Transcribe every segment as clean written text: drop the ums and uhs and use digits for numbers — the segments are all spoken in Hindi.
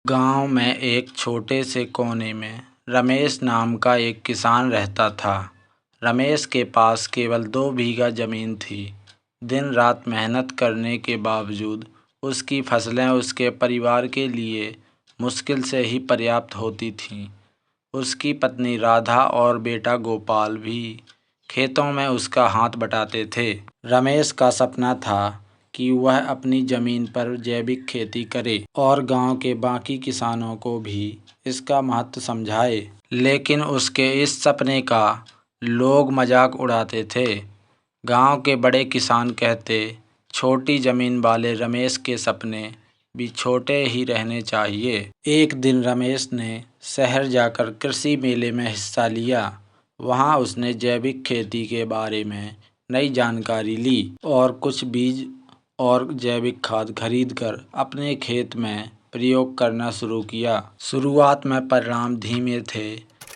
गांव में एक छोटे से कोने में रमेश नाम का एक किसान रहता था। रमेश के पास केवल 2 बीघा जमीन थी। दिन रात मेहनत करने के बावजूद उसकी फसलें उसके परिवार के लिए मुश्किल से ही पर्याप्त होती थीं। उसकी पत्नी राधा और बेटा गोपाल भी खेतों में उसका हाथ बटाते थे। रमेश का सपना था कि वह अपनी ज़मीन पर जैविक खेती करे और गांव के बाकी किसानों को भी इसका महत्व समझाए। लेकिन उसके इस सपने का लोग मजाक उड़ाते थे। गांव के बड़े किसान कहते, छोटी ज़मीन वाले रमेश के सपने भी छोटे ही रहने चाहिए। एक दिन रमेश ने शहर जाकर कृषि मेले में हिस्सा लिया। वहां उसने जैविक खेती के बारे में नई जानकारी ली और कुछ बीज और जैविक खाद खरीदकर अपने खेत में प्रयोग करना शुरू किया। शुरुआत में परिणाम धीमे थे,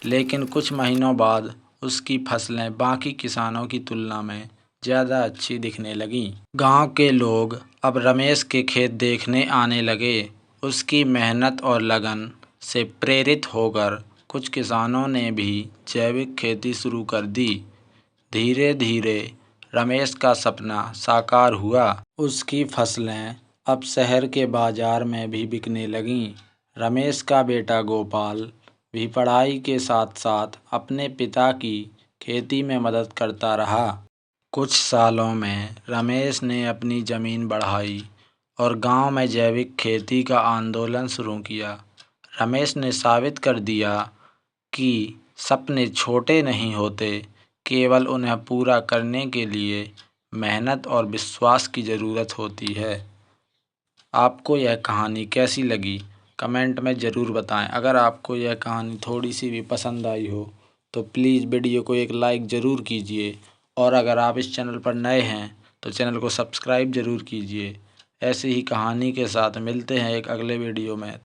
लेकिन कुछ महीनों बाद उसकी फसलें बाकी किसानों की तुलना में ज़्यादा अच्छी दिखने लगीं। गांव के लोग अब रमेश के खेत देखने आने लगे। उसकी मेहनत और लगन से प्रेरित होकर कुछ किसानों ने भी जैविक खेती शुरू कर दी। धीरे धीरे रमेश का सपना साकार हुआ। उसकी फसलें अब शहर के बाजार में भी बिकने लगीं। रमेश का बेटा गोपाल भी पढ़ाई के साथ साथ अपने पिता की खेती में मदद करता रहा। कुछ सालों में रमेश ने अपनी ज़मीन बढ़ाई और गांव में जैविक खेती का आंदोलन शुरू किया। रमेश ने साबित कर दिया कि सपने छोटे नहीं होते, केवल उन्हें पूरा करने के लिए मेहनत और विश्वास की ज़रूरत होती है। आपको यह कहानी कैसी लगी, कमेंट में ज़रूर बताएं। अगर आपको यह कहानी थोड़ी सी भी पसंद आई हो तो प्लीज़ वीडियो को एक लाइक ज़रूर कीजिए और अगर आप इस चैनल पर नए हैं तो चैनल को सब्सक्राइब ज़रूर कीजिए। ऐसी ही कहानी के साथ मिलते हैं एक अगले वीडियो में।